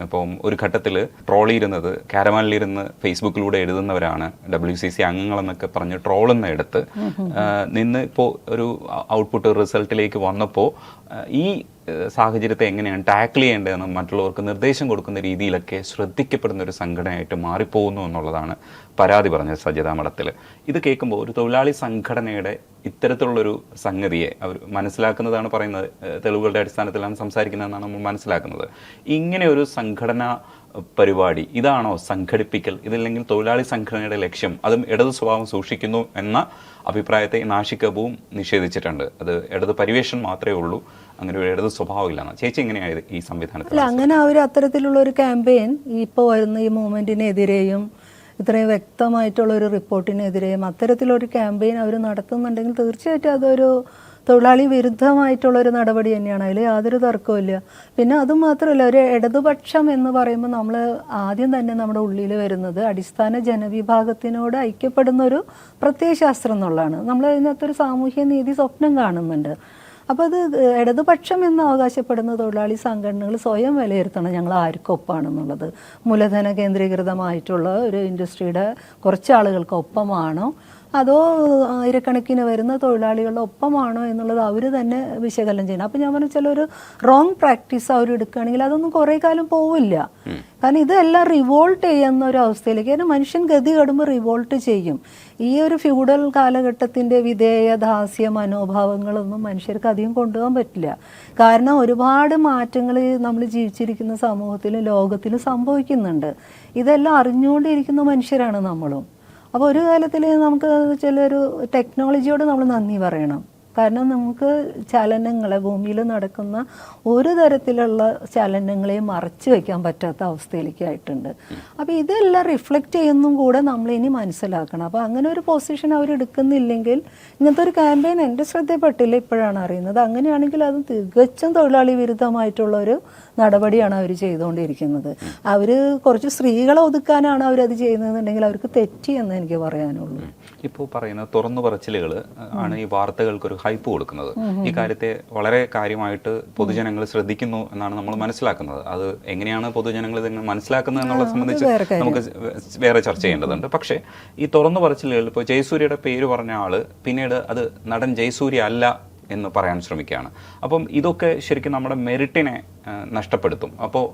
അപ്പം ഒരു ഘട്ടത്തിൽ ട്രോളിയിരുന്നത് കാരവാനിലിരുന്ന് ഫേസ്ബുക്കിലൂടെ എഴുതുന്നവരാണ് WCC അംഗങ്ങളെന്നൊക്കെ പറഞ്ഞ് ട്രോളെന്ന് എടുത്ത് നിന്ന് ഇപ്പോൾ ഒരു ഔട്ട്പുട്ട് റിസൾട്ടിലേക്ക് വന്നപ്പോൾ ഈ സാഹചര്യത്തെ എങ്ങനെയാണ് ടാക്കിൾ ചെയ്യേണ്ടതെന്ന് മറ്റുള്ളവർക്ക് നിർദ്ദേശം കൊടുക്കുന്ന രീതിയിലൊക്കെ ശ്രദ്ധിക്കപ്പെടുന്ന ഒരു സംഘടനയായിട്ട് മാറിപ്പോകുന്നു എന്നുള്ളതാണ് പരാതി പറഞ്ഞത് സജിത മഠത്തിൽ. ഇത് കേൾക്കുമ്പോൾ ഒരു തൊഴിലാളി സംഘടനയുടെ ഇത്തരത്തിലുള്ളൊരു സംഗതിയെ അവർ മനസ്സിലാക്കുന്നതാണ് പറയുന്നത്, തെളിവുകളുടെ അടിസ്ഥാനത്തിലാണ് സംസാരിക്കുന്നതെന്നാണ് നമ്മൾ മനസ്സിലാക്കുന്നത്. ഇങ്ങനെ ഒരു സംഘടനാ പരിപാടി ഇതാണോ സംഘടിപ്പിക്കൽ? ഇതില്ലെങ്കിൽ തൊഴിലാളി സംഘടനയുടെ ലക്ഷ്യം അതും ഇടതു സ്വഭാവം സൂക്ഷിക്കുന്നു എന്ന അഭിപ്രായത്തെ നാഷിക് കപൂറും നിഷേധിച്ചിട്ടുണ്ട്. അത് ഇടത് പരിവേഷം മാത്രമേ ഉള്ളൂ, അങ്ങനെ ഒരു ഇടത് സ്വഭാവം ഇല്ലാന്ന്. ചേച്ചി എങ്ങനെയാണ് ഈ സംവിധാനത്തിൽ? അങ്ങനെ അവർ അത്തരത്തിലുള്ള ഒരു ക്യാമ്പയിൻ ഇപ്പോൾ വരുന്ന ഈ മൂവ്മെന്റിനെതിരെയും ഇത്രയും വ്യക്തമായിട്ടുള്ള ഒരു റിപ്പോർട്ടിനെതിരെയും അത്തരത്തിലൊരു ക്യാമ്പയിൻ അവർ നടത്തുന്നുണ്ടെങ്കിൽ തീർച്ചയായിട്ടും അതൊരു തൊഴിലാളി വിരുദ്ധമായിട്ടുള്ളൊരു നടപടി തന്നെയാണ്, അതിൽ യാതൊരു തർക്കവുമില്ല. പിന്നെ അതുമാത്രമല്ല, ഒരു ഇടതുപക്ഷം എന്ന് പറയുമ്പോൾ നമ്മൾ ആദ്യം തന്നെ നമ്മുടെ ഉള്ളിൽ വരുന്നത് അടിസ്ഥാന ജനവിഭാഗത്തിനോട് ഐക്യപ്പെടുന്ന ഒരു പ്രത്യയശാസ്ത്രം എന്നുള്ളതാണ്. നമ്മൾ അതിനകത്തൊരു സാമൂഹ്യ നീതി സ്വപ്നം കാണുന്നുണ്ട്. അപ്പോൾ അത് ഇടതുപക്ഷം എന്ന് അവകാശപ്പെടുന്ന തൊഴിലാളി സംഘടനകൾ സ്വയം വിലയിരുത്തണം ഞങ്ങൾ ആർക്കൊപ്പമാണെന്നുള്ളത്. മൂലധന കേന്ദ്രീകൃതമായിട്ടുള്ള ഒരു ഇൻഡസ്ട്രിയുടെ കുറച്ച് ആളുകൾക്ക് ഒപ്പമാണോ അതോ ആയിരക്കണക്കിന് വരുന്ന തൊഴിലാളികളുടെ ഒപ്പമാണോ എന്നുള്ളത് അവർ തന്നെ വിശകലനം ചെയ്യണം. അപ്പം ഞാൻ പറഞ്ഞ ചില ഒരു റോങ് പ്രാക്ടീസ് അവർ എടുക്കുകയാണെങ്കിൽ അതൊന്നും കുറേ കാലം പോവില്ല. കാരണം ഇതെല്ലാം റിവോൾട്ട് ചെയ്യുന്ന ഒരു അവസ്ഥയിലേക്ക്, കാരണം മനുഷ്യൻ ഗതി കെടുമ്പോൾ റിവോൾട്ട് ചെയ്യും. ഈ ഒരു ഫ്യൂഡൽ കാലഘട്ടത്തിൻ്റെ വിധേയ ദാസ്യ മനോഭാവങ്ങളൊന്നും മനുഷ്യർക്ക് അധികം കൊണ്ടുപോകാൻ പറ്റില്ല. കാരണം ഒരുപാട് മാറ്റങ്ങൾ നമ്മൾ ജീവിച്ചിരിക്കുന്ന സമൂഹത്തിലും ലോകത്തിലും സംഭവിക്കുന്നുണ്ട്. ഇതെല്ലാം അറിഞ്ഞുകൊണ്ടിരിക്കുന്ന മനുഷ്യരാണ് നമ്മളും. അപ്പോൾ ഒരു കാലത്തിൽ നമുക്ക് ചിലൊരു ടെക്നോളജിയോട് നമ്മൾ നന്ദി പറയണം. കാരണം നമുക്ക് ചലനങ്ങളെ, ഭൂമിയിൽ നടക്കുന്ന ഒരു തരത്തിലുള്ള ചലനങ്ങളെയും മറച്ചു വയ്ക്കാൻ പറ്റാത്ത അവസ്ഥയിലേക്കായിട്ടുണ്ട്. അപ്പോൾ ഇതെല്ലാം റിഫ്ലക്റ്റ് ചെയ്യുന്നതും കൂടെ നമ്മളിനി മനസ്സിലാക്കണം. അപ്പോൾ അങ്ങനെ ഒരു പൊസിഷൻ അവർ എടുക്കുന്നില്ലെങ്കിൽ, ഇങ്ങനത്തെ ഒരു ക്യാമ്പയിൻ എൻ്റെ ശ്രദ്ധയിൽപ്പെട്ടില്ല, ഇപ്പോഴാണ് അറിയുന്നത്. അങ്ങനെയാണെങ്കിൽ അത് തികച്ചും തൊഴിലാളി വിരുദ്ധമായിട്ടുള്ള ഒരു നടപടിയാണ് അവർ ചെയ്തുകൊണ്ടിരിക്കുന്നത്. അവർ കുറച്ച് സ്ത്രീകളെ ഒതുക്കാനാണ് അവരത് ചെയ്യുന്നതെന്നുണ്ടെങ്കിൽ അവർക്ക് തെറ്റിയെന്ന് എനിക്ക് പറയാനുള്ളൂ. ഇപ്പോൾ പറയുന്ന തുറന്നു പറച്ചിലുകൾ ആണ് ഈ വാർത്തകൾക്കൊരു ഹൈപ്പ് കൊടുക്കുന്നത്. ഈ കാര്യത്തെ വളരെ കാര്യമായിട്ട് പൊതുജനങ്ങൾ ശ്രദ്ധിക്കുന്നു എന്നാണ് നമ്മൾ മനസ്സിലാക്കുന്നത്. അത് എങ്ങനെയാണ് പൊതുജനങ്ങൾ ഇത് മനസ്സിലാക്കുന്നത് എന്നുള്ളത് സംബന്ധിച്ച് നമുക്ക് വേറെ ചർച്ച ചെയ്യേണ്ടതുണ്ട്. പക്ഷേ ഈ തുറന്നു പറച്ചിലുകൾ, ഇപ്പോൾ ജയസൂര്യയുടെ പേര് പറഞ്ഞ ആള് പിന്നീട് അത് നടൻ ജയസൂര്യ അല്ല എന്ന് പറയാൻ ശ്രമിക്കുകയാണ്. അപ്പം ഇതൊക്കെ ശരിക്കും നമ്മുടെ മെറിറ്റിനെ നഷ്ടപ്പെടുത്തും. അപ്പോൾ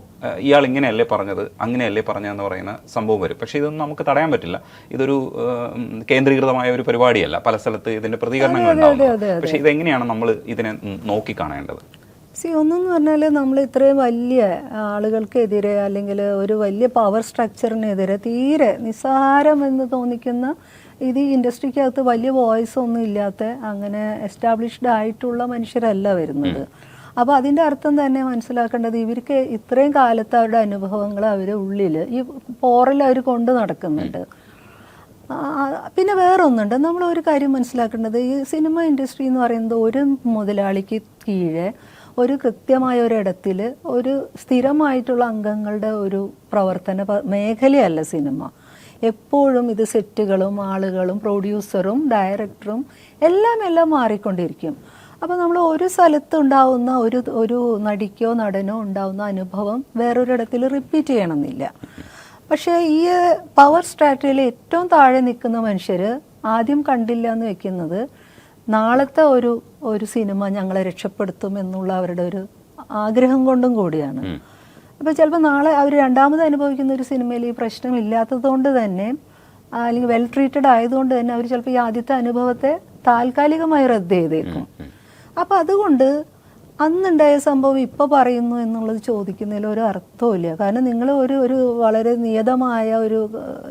ഇയാൾ ഇങ്ങനെയല്ലേ പറഞ്ഞത്, അങ്ങനെയല്ലേ പറഞ്ഞതെന്ന് പറയുന്ന സംഭവം വരും. പക്ഷേ ഇതൊന്നും നമുക്ക് തടയാൻ പറ്റില്ല. ഇതൊരു കേന്ദ്രീകൃതമായ ഒരു പരിപാടിയല്ല, പല സ്ഥലത്ത് ഇതിന്റെ പ്രതികരണങ്ങൾ ഉണ്ടാവുന്നത്. പക്ഷേ ഇതെങ്ങനെയാണ് നമ്മൾ ഇതിനെ നോക്കിക്കാണേണ്ടത്? ഒന്നെന്ന് പറഞ്ഞാൽ നമ്മൾ ഇത്രയും വലിയ ആളുകൾക്കെതിരെ അല്ലെങ്കിൽ ഒരു വലിയ പവർ സ്ട്രക്ചറിനെതിരെ തീരെ നിസ്സാരമെന്ന് തോന്നിക്കുന്ന, ഇത് ഈ ഇൻഡസ്ട്രിക്കകത്ത് വലിയ വോയിസ് ഒന്നും ഇല്ലാത്ത അങ്ങനെ എസ്റ്റാബ്ലിഷ്ഡ് ആയിട്ടുള്ള മനുഷ്യരല്ല വരുന്നത്. അപ്പോൾ അതിൻ്റെ അർത്ഥം തന്നെ മനസ്സിലാക്കേണ്ടത് ഇവർക്ക് ഇത്രയും കാലത്ത് അവരുടെ അനുഭവങ്ങൾ അവർ ഉള്ളിൽ ഈ പോറൽ അവർ കൊണ്ട് നടക്കുന്നുണ്ട്. പിന്നെ വേറൊന്നുണ്ട്, നമ്മൾ ഒരു കാര്യം മനസ്സിലാക്കേണ്ടത്, ഈ സിനിമ ഇൻഡസ്ട്രി എന്ന് പറയുന്നത് ഒരു മുതലാളിക്ക് കീഴെ ഒരു കൃത്യമായ ഒരിടത്തിൽ ഒരു സ്ഥിരമായിട്ടുള്ള അംഗങ്ങളുടെ ഒരു പ്രവർത്തന മേഖലയല്ല സിനിമ. എപ്പോഴും ഇത് സെറ്റുകളും ആളുകളും പ്രൊഡ്യൂസറും ഡയറക്ടറും എല്ലാം മാറിക്കൊണ്ടിരിക്കും. അപ്പോൾ നമ്മൾ ഒരു സ്ഥലത്ത് ഉണ്ടാവുന്ന ഒരു നടിക്കോ നടനോ ഉണ്ടാവുന്ന അനുഭവം വേറൊരിടത്തിൽ റിപ്പീറ്റ് ചെയ്യണമെന്നില്ല. പക്ഷേ ഈ പവർ സ്ട്രാറ്റജിയിൽ ഏറ്റവും താഴെ നിൽക്കുന്ന മനുഷ്യർ ആദ്യം കണ്ടില്ല എന്ന് വെക്കുന്നത് നാളത്തെ ഒരു സിനിമ ഞങ്ങളെ രക്ഷപ്പെടുത്തും എന്നുള്ള അവരുടെ ഒരു ആഗ്രഹം കൊണ്ടും കൂടിയാണ്. അപ്പോൾ ചിലപ്പോൾ നാളെ അവർ രണ്ടാമത് അനുഭവിക്കുന്ന ഒരു സിനിമയിൽ ഈ പ്രശ്നം ഇല്ലാത്തത് കൊണ്ട് തന്നെ, അല്ലെങ്കിൽ വെൽ ട്രീറ്റഡ് ആയതുകൊണ്ട് തന്നെ അവർ ചിലപ്പോൾ ഈ ആദ്യത്തെ അനുഭവത്തെ താൽക്കാലികമായി റദ്ദ് ചെയ്തേക്കും. അപ്പോൾ അതുകൊണ്ട് അന്നുണ്ടായ സംഭവം ഇപ്പോൾ പറയുന്നു എന്നുള്ളത് ചോദിക്കുന്നതിൽ ഒരു അർത്ഥവുമില്ല. കാരണം നിങ്ങൾ ഒരു വളരെ നിയതമായ ഒരു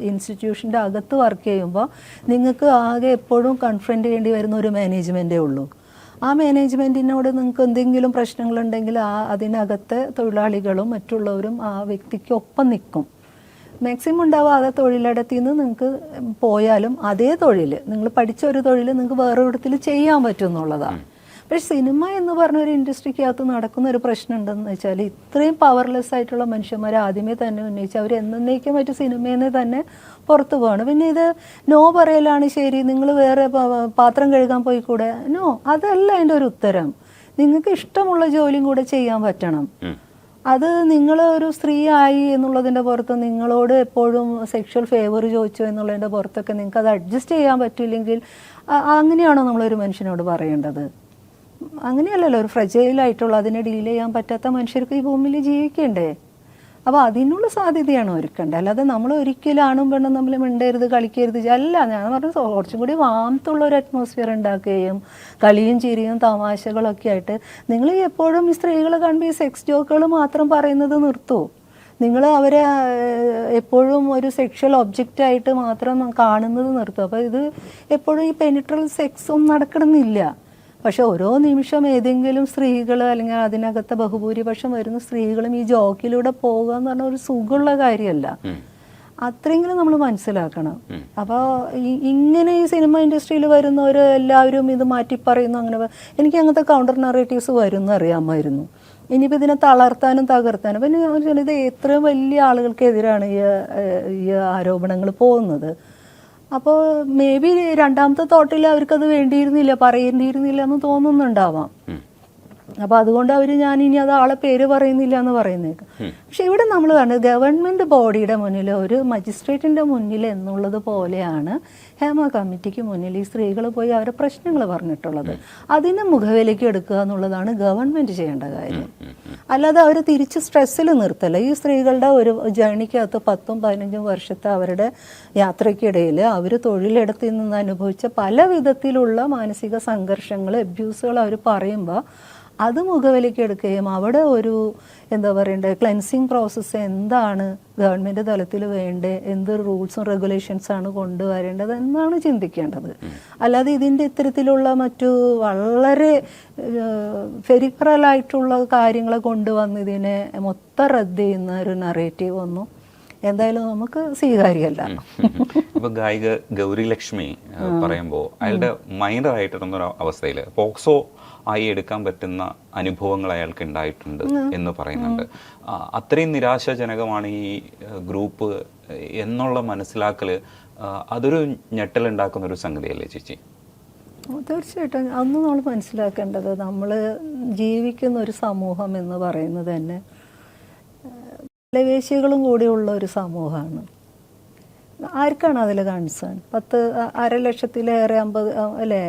ഇൻസ്റ്റിറ്റ്യൂഷൻ്റെ അകത്ത് വർക്ക് ചെയ്യുമ്പോൾ നിങ്ങൾക്ക് ആകെ എപ്പോഴും കൺഫ്രണ്ട് ചെയ്യേണ്ടി വരുന്ന ഒരു മാനേജ്മെൻറ്റേ ഉള്ളൂ. ആ മാനേജ്മെൻറ്റിനോട് നിങ്ങൾക്ക് എന്തെങ്കിലും പ്രശ്നങ്ങളുണ്ടെങ്കിൽ അതിനകത്തെ തൊഴിലാളികളും മറ്റുള്ളവരും ആ വ്യക്തിക്ക് ഒപ്പം നിൽക്കും. മാക്സിമം ഉണ്ടാവാതെ തൊഴിലിടത്തിൽ നിന്ന് നിങ്ങൾക്ക് പോയാലും അതേ തൊഴിൽ, നിങ്ങൾ പഠിച്ച ഒരു തൊഴിൽ നിങ്ങൾക്ക് വേറെ ഇടത്തിൽ ചെയ്യാൻ പറ്റും എന്നുള്ളതാണ്. പക്ഷേ സിനിമ എന്ന് പറഞ്ഞ ഒരു ഇൻഡസ്ട്രിക്കകത്ത് നടക്കുന്ന ഒരു പ്രശ്നം ഉണ്ടെന്ന് വെച്ചാൽ, ഇത്രയും പവർലെസ് ആയിട്ടുള്ള മനുഷ്യന്മാരെ ആദ്യമേ തന്നെ ഉന്നയിച്ച് അവർ എന്നേക്കുമായിട്ട് സിനിമയിൽ നിന്ന് തന്നെ പുറത്തു പോകണം. പിന്നെ ഇത് നോ പറയലാണ് ശരി, നിങ്ങൾ വേറെ പാത്രം കഴുകാൻ പോയിക്കൂടെ? നോ, അതല്ല അതിൻ്റെ ഒരു ഉത്തരം. നിങ്ങൾക്ക് ഇഷ്ടമുള്ള ജോലിയും കൂടെ ചെയ്യാൻ പറ്റണം. അത് നിങ്ങൾ ഒരു സ്ത്രീ ആയി എന്നുള്ളതിൻ്റെ പുറത്ത് നിങ്ങളോട് എപ്പോഴും സെക്ഷൽ ഫേവർ ചോദിച്ചു എന്നുള്ളതിൻ്റെ പുറത്തൊക്കെ നിങ്ങൾക്ക് അത് അഡ്ജസ്റ്റ് ചെയ്യാൻ പറ്റില്ലെങ്കിൽ അങ്ങനെയാണോ നമ്മളൊരു മനുഷ്യനോട് പറയേണ്ടത്? അങ്ങനെയല്ലല്ലോ. ഒരു ഫ്രജൈലായിട്ടുള്ള അതിനെ ഡീൽ ചെയ്യാൻ പറ്റാത്ത മനുഷ്യർക്ക് ഈ ഭൂമിയിൽ ജീവിക്കണ്ടേ? അപ്പോൾ അതിനുള്ള സാധ്യതയാണ് ഒരുക്കേണ്ടത്. അല്ലാതെ നമ്മൾ ഒരിക്കലും ആണും പെണ്ണും തമ്മിൽ മിണ്ടരുത്, കളിക്കരുത് അല്ല. ഞാൻ പറഞ്ഞു കുറച്ചും കൂടി വാമത്തുള്ള ഒരു അറ്റ്മോസ്ഫിയർ ഉണ്ടാക്കുകയും കളിയും ചിരിയും തമാശകളൊക്കെ ആയിട്ട് നിങ്ങൾ എപ്പോഴും ഈ സ്ത്രീകളെ കാണുമ്പോൾ ഈ സെക്സ് ജോക്കുകൾ മാത്രം പറയുന്നത് നിർത്തൂ. നിങ്ങൾ അവരെ എപ്പോഴും ഒരു സെക്ഷൽ ഒബ്ജക്റ്റായിട്ട് മാത്രം കാണുന്നത് നിർത്തും. അപ്പോൾ ഇത് എപ്പോഴും ഈ പെനിട്രൽ സെക്സും നടക്കണമെന്നില്ല. പക്ഷെ ഓരോ നിമിഷം ഏതെങ്കിലും സ്ത്രീകൾ അല്ലെങ്കിൽ അതിനകത്തെ ബഹുഭൂരിപക്ഷം വരുന്ന സ്ത്രീകളും ഈ ജോക്കിലൂടെ പോകുക എന്ന് പറഞ്ഞാൽ ഒരു സുഖമുള്ള കാര്യമല്ല. അത്രയെങ്കിലും നമ്മൾ മനസ്സിലാക്കണം. അപ്പോൾ ഇങ്ങനെ ഈ സിനിമ ഇൻഡസ്ട്രിയിൽ വരുന്നവർ എല്ലാവരും ഇത് മാറ്റി പറയുന്നു. അങ്ങനെ എനിക്ക് അങ്ങനത്തെ കൗണ്ടർ നറേറ്റീവ്സ് വരുമെന്ന് അറിയാമായിരുന്നു. ഇനിയിപ്പോൾ ഇതിനെ തളർത്താനും തകർത്താനും പിന്നെ ഇത് എത്രയും വലിയ ആളുകൾക്കെതിരാണ് ഈ ആരോപണങ്ങൾ പോകുന്നത്. അപ്പോൾ മേ ബി രണ്ടാമത്തെ തോട്ടിൽ അവർക്കത് വേണ്ടിയിരുന്നില്ല, പറയേണ്ടിയിരുന്നില്ല എന്ന് തോന്നുന്നുണ്ടാവാം. അപ്പോൾ അതുകൊണ്ട് അവർ ഞാൻ ഇനി അത് ആളെ പേര് പറയുന്നില്ല എന്ന് പറയുന്നേക്കാം. പക്ഷെ ഇവിടെ നമ്മൾ കണ്ടത് ഗവൺമെൻറ് ബോഡിയുടെ മുന്നിൽ ഒരു മജിസ്ട്രേറ്റിൻ്റെ മുന്നിൽ എന്നുള്ളത് പോലെയാണ് ഹേമ കമ്മിറ്റിക്ക് മുന്നിൽ ഈ സ്ത്രീകൾ പോയി അവരുടെ പ്രശ്നങ്ങൾ പറഞ്ഞിട്ടുള്ളത്. അതിനെ മുഖവിലേക്ക് എടുക്കുക എന്നുള്ളതാണ് ഗവൺമെൻറ് ചെയ്യേണ്ട കാര്യം. അല്ലാതെ അവർ തിരിച്ച് സ്ട്രെസ്സിൽ നിർത്തല്ല. ഈ സ്ത്രീകളുടെ ഒരു ജേണിക്കകത്ത് 10-15 വർഷത്തെ അവരുടെ യാത്രയ്ക്കിടയിൽ അവർ തൊഴിലിടത്തിൽ നിന്ന് അനുഭവിച്ച പല വിധത്തിലുള്ള മാനസിക സംഘർഷങ്ങൾ, അബ്യൂസുകൾ അവർ പറയുമ്പോൾ അത് മുഖവിലേക്ക് എടുക്കുകയും അവിടെ ഒരു എന്താ പറയണ്ടത് ക്ലെൻസിങ് പ്രോസസ്സ് എന്താണ് ഗവൺമെൻറ് തലത്തിൽ വേണ്ടത്, എന്ത് റൂൾസും റെഗുലേഷൻസാണ് കൊണ്ടുവരേണ്ടത് എന്നാണ് ചിന്തിക്കേണ്ടത്. അല്ലാതെ ഇതിൻ്റെ ഇത്തരത്തിലുള്ള മറ്റു വളരെ ഫെരിഫറലായിട്ടുള്ള കാര്യങ്ങളെ കൊണ്ടുവന്ന് ഇതിനെ മൊത്തം റദ്ദ് ചെയ്യുന്ന ഒരു നറേറ്റീവ് ഒന്നും എന്തായാലും നമുക്ക് സ്വീകാര്യമല്ല. ഇപ്പൊ ഗായിക ഗൗരി ലക്ഷ്മി പറയുമ്പോൾ അയാളുടെ മൈനർ ആയിട്ടിരുന്നൊരു അവസ്ഥയിൽ പോക്സോ ആയി എടുക്കാൻ പറ്റുന്ന അനുഭവങ്ങൾ അയാൾക്ക് ഉണ്ടായിട്ടുണ്ട് എന്ന് പറയുന്നുണ്ട്. അത്രയും നിരാശാജനകമാണ് ഈ ഗ്രൂപ്പ് എന്നുള്ള മനസ്സിലാക്കല്. അതൊരു ഞെട്ടലുണ്ടാക്കുന്ന ഒരു സംഗതിയല്ലേ ചേച്ചി? തീർച്ചയായിട്ടും അന്ന് നമ്മൾ മനസ്സിലാക്കേണ്ടത് നമ്മൾ ജീവിക്കുന്ന ഒരു സമൂഹം എന്ന് പറയുന്നത് തന്നെ ലവേശികളും കൂടിയുള്ള ഒരു സമൂഹമാണ്. ആർക്കാണ് അതിൽ കൺസേൺ? 1.5 ലക്ഷത്തിലേറെ 50 അല്ലേ,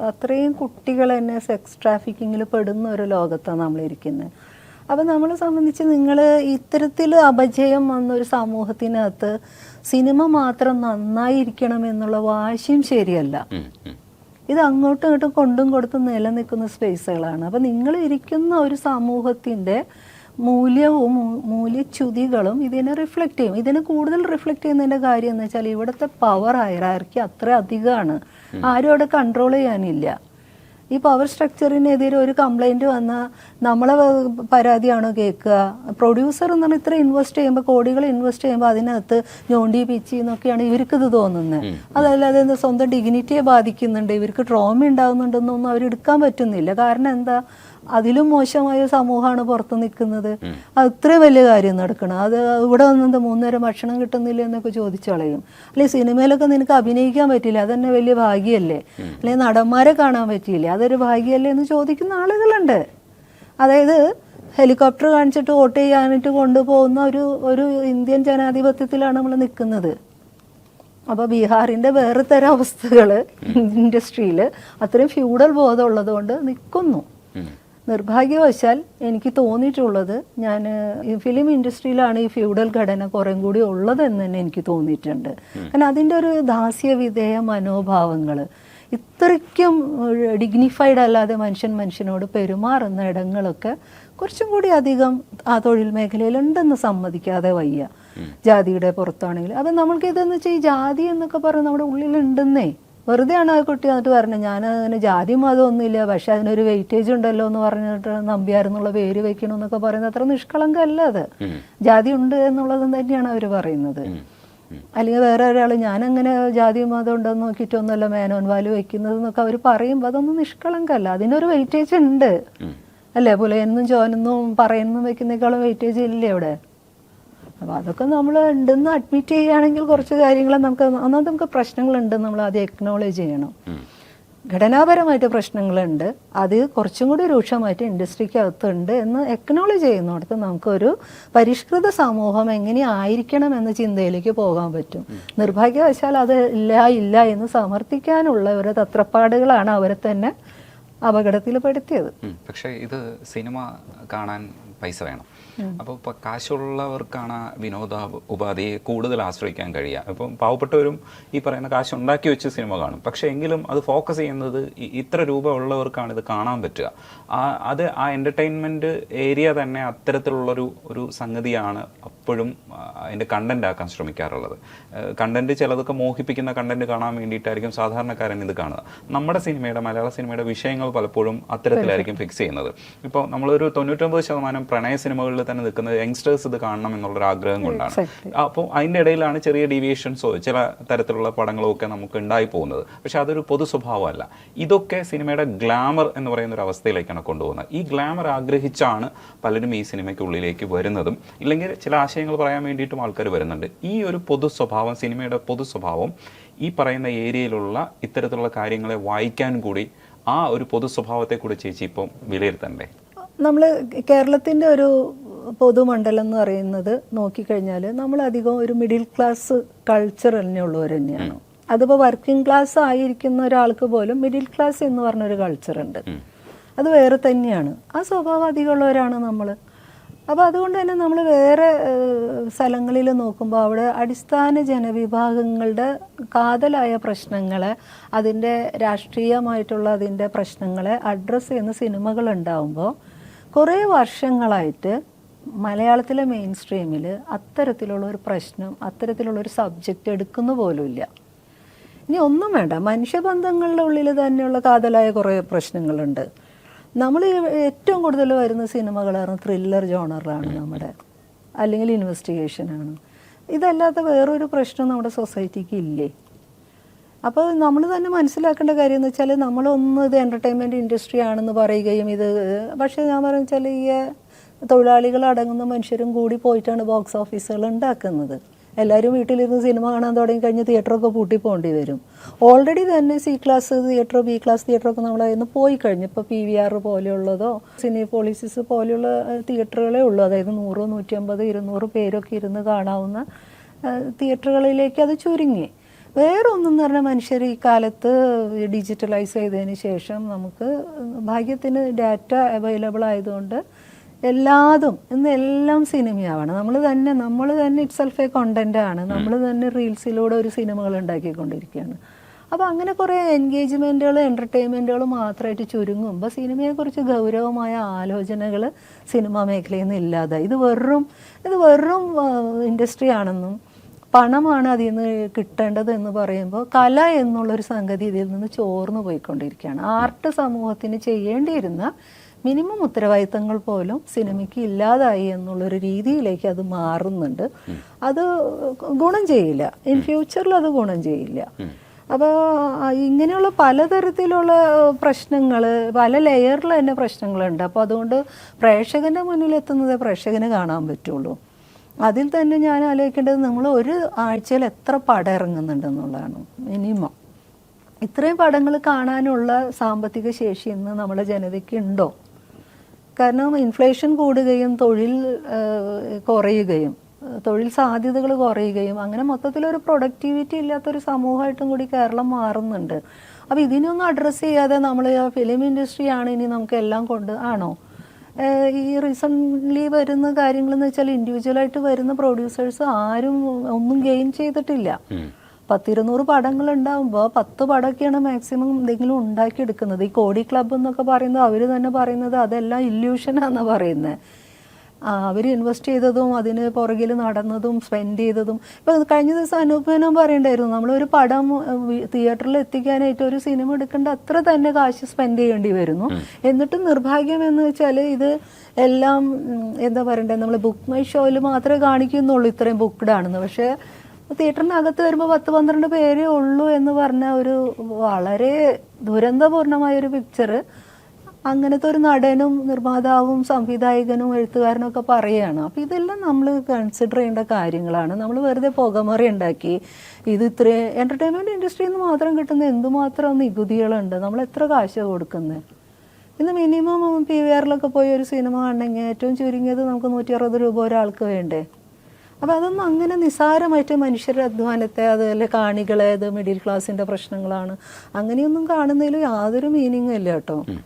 അത്രയും കുട്ടികൾ തന്നെ സെക്സ് ട്രാഫിക്കിങ്ങിൽ പെടുന്ന ഒരു ലോകത്താണ് നമ്മളിരിക്കുന്നത്. അപ്പം നമ്മളെ സംബന്ധിച്ച് നിങ്ങൾ ഇത്തരത്തിൽ അപജയം വന്നൊരു സമൂഹത്തിനകത്ത് സിനിമ മാത്രം നന്നായിരിക്കണം എന്നുള്ള വാശിയും ശരിയല്ല. ഇത് അങ്ങോട്ടും ഇങ്ങോട്ടും കൊണ്ടും കൊടുത്തും നിലനിൽക്കുന്ന സ്പേസുകളാണ്. അപ്പം നിങ്ങൾ ഇരിക്കുന്ന ഒരു സമൂഹത്തിൻ്റെ മൂല്യവും മൂല്യച്യുതികളും ഇതിനെ റിഫ്ലക്റ്റ് ചെയ്യും. ഇതിനെ കൂടുതൽ റിഫ്ലക്റ്റ് ചെയ്യുന്നതിൻ്റെ കാര്യം എന്ന് വെച്ചാൽ ഇവിടുത്തെ പവർ ഹയറാർക്കി അത്ര അധികമാണ്. ആരും അവിടെ കൺട്രോൾ ചെയ്യാനില്ല. ഈ പവർ സ്ട്രക്ചറിനെതിരെ ഒരു കംപ്ലൈൻറ്റ് വന്നാൽ നമ്മളെ പരാതിയാണോ കേൾക്കുക? പ്രൊഡ്യൂസർ എന്ന് പറഞ്ഞാൽ ഇത്ര ഇൻവെസ്റ്റ് ചെയ്യുമ്പോൾ, കോടികൾ ഇൻവെസ്റ്റ് ചെയ്യുമ്പോൾ അതിനകത്ത് ഞോണ്ടി പിച്ചി എന്നൊക്കെയാണ് ഇവർക്കിത് തോന്നുന്നത്. അതല്ലാതെ സ്വന്തം ഡിഗ്നിറ്റിയെ ബാധിക്കുന്നുണ്ട്, ഇവർക്ക് ട്രോമ ഉണ്ടാകുന്നുണ്ടെന്നൊന്നും അവരെടുക്കാൻ പറ്റുന്നില്ല. കാരണം എന്താ? അതിലും മോശമായ സമൂഹമാണ് പുറത്ത് നിൽക്കുന്നത്. അത് ഇത്രയും വലിയ കാര്യം നടക്കണം. അത് ഇവിടെ വന്നത് 3 നേരം ഭക്ഷണം കിട്ടുന്നില്ല എന്നൊക്കെ ചോദിച്ചു കളയും. അല്ലെങ്കിൽ സിനിമയിലൊക്കെ നിനക്ക് അഭിനയിക്കാൻ പറ്റില്ല, അതന്നെ വലിയ ഭാഗ്യമല്ലേ? അല്ലെങ്കിൽ നടന്മാരെ കാണാൻ പറ്റിയില്ല, അതൊരു ഭാഗ്യമല്ലേ എന്ന് ചോദിക്കുന്ന ആളുകളുണ്ട്. അതായത് ഹെലികോപ്റ്റർ കാണിച്ചിട്ട് വോട്ട് ചെയ്യാനായിട്ട് കൊണ്ടുപോകുന്ന ഒരു ഇന്ത്യൻ ജനാധിപത്യത്തിലാണ് നമ്മൾ നിൽക്കുന്നത്. അപ്പോൾ ബീഹാറിൻ്റെ വേറെ തരം അവസ്ഥകൾ ഇൻഡസ്ട്രിയിൽ അത്രയും ഫ്യൂഡൽ ബോധം ഉള്ളത് കൊണ്ട് നിൽക്കുന്നു. നിർഭാഗ്യവശാൽ എനിക്ക് തോന്നിയിട്ടുള്ളത്, ഞാൻ ഈ ഫിലിം ഇൻഡസ്ട്രിയിലാണ് ഈ ഫ്യൂഡൽ ഘടന കുറേ കൂടി ഉള്ളതെന്ന് തന്നെ എനിക്ക് തോന്നിയിട്ടുണ്ട്. കാരണം അതിൻ്റെ ഒരു ദാസ്യവിധേയ മനോഭാവങ്ങൾ ഇത്രയ്ക്കും ഡിഗ്നിഫൈഡ് അല്ലാതെ മനുഷ്യനോട് പെരുമാറുന്ന ഇടങ്ങളൊക്കെ കുറച്ചും കൂടി അധികം ആ തൊഴിൽ മേഖലയിലുണ്ടെന്ന് സമ്മതിക്കാതെ വയ്യ. ജാതിയുടെ പുറത്താണെങ്കിൽ അപ്പം നമ്മൾക്ക് ഇതെന്ന് വെച്ചാൽ ഈ ജാതി എന്നൊക്കെ പറഞ്ഞ് നമ്മുടെ ഉള്ളിലുണ്ടെന്നേ. വെറുതെയാണ് ആ കുട്ടി വന്നിട്ട് പറഞ്ഞത് ഞാൻ അങ്ങനെ ജാതി മതമൊന്നുമില്ല, പക്ഷെ അതിനൊരു വെയിറ്റേജ് ഉണ്ടല്ലോ എന്ന് പറഞ്ഞിട്ട് നമ്പ്യാരെന്നുള്ള പേര് വെക്കണമെന്നൊക്കെ പറയുന്നത് അത്ര നിഷ്കളങ്കല്ല. അത് ജാതി ഉണ്ട് എന്നുള്ളത് തന്നെയാണ് അവർ പറയുന്നത്. അല്ലെങ്കിൽ വേറെ ഒരാൾ ഞാനങ്ങനെ ജാതി മതം ഉണ്ടെന്ന് നോക്കിയിട്ടൊന്നുമല്ല മേനോൻ വാല് വെക്കുന്നത് എന്നൊക്കെ അവർ പറയുമ്പോൾ അതൊന്നും നിഷ്കളങ്കല്ല. അതിനൊരു വെയിറ്റേജ് ഉണ്ട് അല്ലേ? പുലയെന്നും ചോനെന്നും പറയുന്നതും വെക്കുന്നേക്കാളും വെയിറ്റേജ് ഇല്ലേ അവിടെ? അപ്പോൾ അതൊക്കെ നമ്മൾ ഉണ്ടെന്ന് അഡ്മിറ്റ് ചെയ്യുകയാണെങ്കിൽ കുറച്ച് കാര്യങ്ങൾ നമുക്ക് പ്രശ്നങ്ങളുണ്ടെന്ന് നമ്മൾ ആദ്യം എക്നോളേജ് ചെയ്യണം. ഘടനാപരമായിട്ട് പ്രശ്നങ്ങളുണ്ട്, അത് കുറച്ചും കൂടി രൂക്ഷമായിട്ട് ഇൻഡസ്ട്രിക്കകത്തുണ്ട് എന്ന് എക്നോളജ് ചെയ്യുന്നിടത്ത് നമുക്കൊരു പരിഷ്കൃത സമൂഹം എങ്ങനെ ആയിരിക്കണം എന്ന ചിന്തയിലേക്ക് പോകാൻ പറ്റും. നിർഭാഗ്യവശാൽ അത് ഇല്ല എന്ന് സമർത്ഥിക്കാനുള്ള ഒരു തത്രപ്പാടുകളാണ് അവരെ തന്നെ അപകടത്തിൽ പെടുത്തിയത്. പക്ഷേ ഇത് സിനിമ കാണാൻ പൈസ വേണം. അപ്പോൾ ഇപ്പോൾ കാശുള്ളവർക്കാണ് വിനോദ ഉപാധിയെ കൂടുതൽ ആശ്രയിക്കാൻ കഴിയുക. ഇപ്പം പാവപ്പെട്ടവരും ഈ പറയുന്ന കാശ് ഉണ്ടാക്കി വെച്ച് സിനിമ കാണും. പക്ഷേ എങ്കിലും അത് ഫോക്കസ് ചെയ്യുന്നത് ഇത്ര രൂപ ഉള്ളവർക്കാണ് ഇത് കാണാൻ പറ്റുക. അത് ആ എൻ്റർടൈൻമെൻറ്റ് ഏരിയ തന്നെ അത്തരത്തിലുള്ളൊരു സംഗതിയാണ് അപ്പോഴും അതിൻ്റെ കണ്ടന്റ് ആക്കാൻ ശ്രമിക്കാറുള്ളത്. കണ്ടന്റ് ചിലതൊക്കെ മോഹിപ്പിക്കുന്ന കണ്ടന്റ് കാണാൻ വേണ്ടിയിട്ടായിരിക്കും സാധാരണക്കാരൻ ഇത് കാണുക. നമ്മുടെ സിനിമയുടെ, മലയാള സിനിമയുടെ വിഷയങ്ങൾ പലപ്പോഴും അത്തരത്തിലായിരിക്കും ഫിക്സ് ചെയ്യുന്നത്. ഇപ്പോൾ നമ്മളൊരു 99% പ്രണയ സിനിമകളിൽ തന്നെ നിൽക്കുന്നത് യങ്സ്റ്റേഴ്സ് ഇത് കാണണം എന്നുള്ളൊരു ആഗ്രഹം കൊണ്ടാണ്. അപ്പോൾ അതിൻ്റെ ഇടയിലാണ് ചെറിയ ഡീവിയേഷൻസോ ചില തരത്തിലുള്ള പടങ്ങളോ ഒക്കെ നമുക്ക് ഉണ്ടായി പോകുന്നത്. പക്ഷെ അതൊരു പൊതു സ്വഭാവമല്ല. ഇതൊക്കെ സിനിമയുടെ ഗ്ലാമർ എന്ന് പറയുന്ന ഒരു അവസ്ഥയിലേക്കാണ് കൊണ്ടുപോകുന്നത്. ഈ ഗ്ലാമർ ആഗ്രഹിച്ചാണ് പലരും ഈ സിനിമയ്ക്കുള്ളിലേക്ക് വരുന്നതും, ഇല്ലെങ്കിൽ ചില ആശയങ്ങൾ പറയാൻ വേണ്ടിയിട്ടും ആൾക്കാർ വരുന്നുണ്ട്. ഈ ഒരു പൊതു സ്വഭാവം, സിനിമയുടെ പൊതു സ്വഭാവം ഈ പറയുന്ന ഏരിയയിലുള്ള ഇത്തരത്തിലുള്ള കാര്യങ്ങളെ വായിക്കാൻ കൂടി ആ ഒരു പൊതു സ്വഭാവത്തെ കൂടി ചേച്ചി ഇപ്പം വിലയിരുത്തണ്ടേ? നമ്മൾ കേരളത്തിൻ്റെ ഒരു പൊതുമണ്ഡലം എന്ന് പറയുന്നത് നോക്കിക്കഴിഞ്ഞാൽ നമ്മളധികം ഒരു മിഡിൽ ക്ലാസ് കൾച്ചർ തന്നെയുള്ളവർ തന്നെയാണ്. അതിപ്പോൾ വർക്കിംഗ് ക്ലാസ് ആയിരിക്കുന്ന ഒരാൾക്ക് പോലും മിഡിൽ ക്ലാസ് എന്ന് പറഞ്ഞൊരു കൾച്ചറുണ്ട്. അത് വേറെ തന്നെയാണ്. ആ സ്വഭാവം അധികമുള്ളവരാണ് നമ്മൾ. അപ്പോൾ അതുകൊണ്ട് തന്നെ നമ്മൾ വേറെ സ്ഥലങ്ങളിൽ നോക്കുമ്പോൾ അവിടെ അടിസ്ഥാന ജനവിഭാഗങ്ങളുടെ കാതലായ പ്രശ്നങ്ങളെ, അതിൻ്റെ രാഷ്ട്രീയമായിട്ടുള്ള അതിൻ്റെ പ്രശ്നങ്ങളെ അഡ്രസ്സ് ചെയ്യുന്ന സിനിമകളുണ്ടാവുമ്പോൾ കുറേ വർഷങ്ങളായിട്ട് മലയാളത്തിലെ മെയിൻ സ്ട്രീമിൽ അത്തരത്തിലുള്ളൊരു പ്രശ്നം, അത്തരത്തിലുള്ളൊരു സബ്ജക്റ്റ് എടുക്കുന്ന പോലുമില്ല. ഇനി ഒന്നും വേണ്ട, മനുഷ്യബന്ധങ്ങളുടെ ഉള്ളിൽ തന്നെയുള്ള കാതലായ കുറേ പ്രശ്നങ്ങളുണ്ട്. നമ്മൾ ഏറ്റവും കൂടുതൽ വരുന്ന സിനിമകളാണ് ത്രില്ലർ ജോണറാണ് നമ്മുടെ, അല്ലെങ്കിൽ ഇൻവെസ്റ്റിഗേഷനാണ്. ഇതല്ലാത്ത വേറൊരു പ്രശ്നം നമ്മുടെ സൊസൈറ്റിക്ക് ഇല്ലേ? അപ്പോൾ നമ്മൾ തന്നെ മനസ്സിലാക്കേണ്ട കാര്യം എന്ന് വെച്ചാൽ നമ്മളൊന്ന് ഇത് എൻ്റർടൈൻമെൻറ്റ് ഇൻഡസ്ട്രി ആണെന്ന് പറയുകയും പക്ഷേ ഞാൻ പറയുക വെച്ചാൽ ഈ തൊഴിലാളികൾ അടങ്ങുന്ന മനുഷ്യരും കൂടി പോയിട്ടാണ് ബോക്സ് ഓഫീസുകൾ ഉണ്ടാക്കുന്നത്. എല്ലാവരും വീട്ടിലിരുന്ന് സിനിമ കാണാൻ തുടങ്ങി കഴിഞ്ഞ് തിയേറ്ററൊക്കെ പൂട്ടി പോകേണ്ടി വരും. ഓൾറെഡി തന്നെ C class theatre, B class തിയേറ്ററൊക്കെ നമ്മളതിന് പോയി കഴിഞ്ഞു. ഇപ്പോൾ PVR പോലെയുള്ളതോ സിനിപോളിസിസ് പോലെയുള്ള തിയേറ്ററുകളേ ഉള്ളൂ. അതായത് 100, 150, 200 പേരൊക്കെ ഇരുന്ന് കാണാവുന്ന തിയേറ്ററുകളിലേക്ക് അത് ചുരുങ്ങി. വേറൊന്നെന്ന് പറഞ്ഞാൽ മനുഷ്യർ ഈ കാലത്ത് ഡിജിറ്റലൈസ് ചെയ്തതിന് ശേഷം നമുക്ക് ഭാഗ്യത്തിന് ഡാറ്റ അവൈലബിൾ ആയതുകൊണ്ട് എല്ലാം സിനിമയാവണം. നമ്മൾ തന്നെ ഇറ്റ് സെൽഫ് എ കോണ്ടൻ്റാണ്. നമ്മൾ തന്നെ റീൽസിലൂടെ ഒരു സിനിമകൾ ഉണ്ടാക്കിക്കൊണ്ടിരിക്കുകയാണ്. അപ്പോൾ അങ്ങനെ കുറേ എൻഗേജ്മെൻറ്റുകൾ, എൻ്റർടൈൻമെൻറ്റുകൾ മാത്രമായിട്ട് ചുരുങ്ങുമ്പോൾ സിനിമയെക്കുറിച്ച് ഗൗരവമായ ആലോചനകൾ സിനിമാ മേഖലയിൽ നിന്ന് ഇല്ലാതായി. ഇത് വെറും ഇൻഡസ്ട്രി ആണെന്നും പണമാണ് അതിൽ നിന്ന് കിട്ടേണ്ടത് എന്ന് പറയുമ്പോൾ കല എന്നുള്ളൊരു സംഗതി ഇതിൽ നിന്ന് ചോർന്നു പോയിക്കൊണ്ടിരിക്കുകയാണ്. ആർട്ട് സമൂഹത്തിന് ചെയ്യേണ്ടിയിരുന്ന മിനിമം ഉത്തരവാദിത്തങ്ങൾ പോലും സിനിമയ്ക്ക് ഇല്ലാതായി എന്നുള്ളൊരു രീതിയിലേക്ക് അത് മാറുന്നുണ്ട്. അത് ഗുണം ചെയ്യില്ല, ഇൻ ഫ്യൂച്ചറിൽ അത് ഗുണം ചെയ്യില്ല. അപ്പോൾ ഇങ്ങനെയുള്ള പലതരത്തിലുള്ള പ്രശ്നങ്ങൾ, പല ലെയറിൽ തന്നെ പ്രശ്നങ്ങളുണ്ട്. അപ്പോൾ അതുകൊണ്ട് പ്രേക്ഷകൻ്റെ മുന്നിലെത്തുന്നത് പ്രേക്ഷകന് കാണാൻ പറ്റുള്ളൂ. അതിൽ തന്നെ ഞാൻ ആലോചിക്കേണ്ടത് നമ്മൾ ഒരു ആഴ്ചയിൽ എത്ര പടം ഇറങ്ങുന്നുണ്ടെന്നുള്ളതാണ് മിനിമം. ഇത്രയും പടങ്ങൾ കാണാനുള്ള സാമ്പത്തിക ശേഷി ഇന്ന് നമ്മുടെ ജനതയ്ക്ക് ഉണ്ടോ? കാരണം ഇൻഫ്ലേഷൻ കൂടുകയും തൊഴിൽ കുറയുകയും തൊഴിൽ സാധ്യതകൾ കുറയുകയും അങ്ങനെ മൊത്തത്തിലൊരു പ്രൊഡക്ടിവിറ്റി ഇല്ലാത്തൊരു സമൂഹമായിട്ടും കൂടി കേരളം മാറുന്നുണ്ട്. അപ്പോൾ ഇതിനൊന്നും അഡ്രസ്സ് ചെയ്യാതെ നമ്മൾ ഫിലിം ഇൻഡസ്ട്രി ആണ് ഇനി നമുക്ക് എല്ലാം കൊണ്ട് ആണോ? ഈ റീസെൻ്റ്ലി വരുന്ന കാര്യങ്ങളെന്ന് വെച്ചാൽ ഇൻഡിവിജ്വലായിട്ട് വരുന്ന പ്രൊഡ്യൂസേഴ്സ് ആരും ഒന്നും ഗെയിൻ ചെയ്തിട്ടില്ല. 100-200 പടങ്ങൾ ഉണ്ടാകുമ്പോൾ 10 പടമൊക്കെയാണ് മാക്സിമം എന്തെങ്കിലും ഉണ്ടാക്കിയെടുക്കുന്നത്. ഈ കോടി ക്ലബ്ബ് എന്നൊക്കെ പറയുന്നത് അവർ തന്നെ പറയുന്നത് അതെല്ലാം ഇല്യൂഷനാണെന്ന് പറയുന്നത്. അവർ ഇൻവെസ്റ്റ് ചെയ്തതും അതിന് പുറകിൽ നടന്നതും സ്പെൻഡ് ചെയ്തതും. ഇപ്പോൾ കഴിഞ്ഞ ദിവസം അനൂപനം പറയണ്ടായിരുന്നു, നമ്മളൊരു പടം തിയേറ്ററിൽ എത്തിക്കാനായിട്ട് ഒരു സിനിമ എടുക്കേണ്ട അത്ര തന്നെ കാശ് സ്പെൻഡ് ചെയ്യേണ്ടി വരുന്നു. എന്നിട്ട് നിർഭാഗ്യം എന്ന് വെച്ചാൽ ഇത് എല്ലാം എന്താ പറയണ്ടേ, നമ്മൾ ബുക്ക് മൈ ഷോയിൽ മാത്രമേ കാണിക്കുന്നുള്ളൂ ഇത്രയും ബുക്ക്ഡ് ആണെന്ന്. പക്ഷേ തിയേറ്ററിനകത്ത് വരുമ്പോൾ 10-12 പേരേ ഉള്ളൂ എന്ന് പറഞ്ഞ ഒരു വളരെ ദുരന്തപൂർണമായൊരു പിക്ചർ അങ്ങനത്തെ ഒരു നടനും നിർമ്മാതാവും സംവിധായകനും എഴുത്തുകാരനും ഒക്കെ പറയുകയാണ്. അപ്പോൾ ഇതെല്ലാം നമ്മൾ കൺസിഡർ ചെയ്യേണ്ട കാര്യങ്ങളാണ്. നമ്മൾ വെറുതെ പുകമറി ഉണ്ടാക്കി ഇത് ഇത്രയും എൻ്റർടൈൻമെൻറ്റ് ഇൻഡസ്ട്രിയിൽ നിന്ന് മാത്രം കിട്ടുന്ന എന്തുമാത്രം നികുതികളുണ്ട്, നമ്മൾ എത്ര കാശ് കൊടുക്കുന്നത്. ഇന്ന് മിനിമം PVR-ലൊക്കെ പോയി ഒരു സിനിമ കാണണമെങ്കിൽ ഏറ്റവും ചുരുങ്ങിയത് നമുക്ക് 160 രൂപ ഒരാൾക്ക് വേണ്ടേ. അപ്പോൾ അതൊന്നും അങ്ങനെ നിസ്സാരമായിട്ട് മനുഷ്യരുടെ അധ്വാനത്തെ, അതുപോലെ കാണികളെ, അത് മിഡിൽ ക്ലാസ്സിൻ്റെ പ്രശ്നങ്ങളാണ്, അങ്ങനെയൊന്നും കാണുന്നതിൽ യാതൊരു മീനിങ്ങും ഇല്ല കേട്ടോ.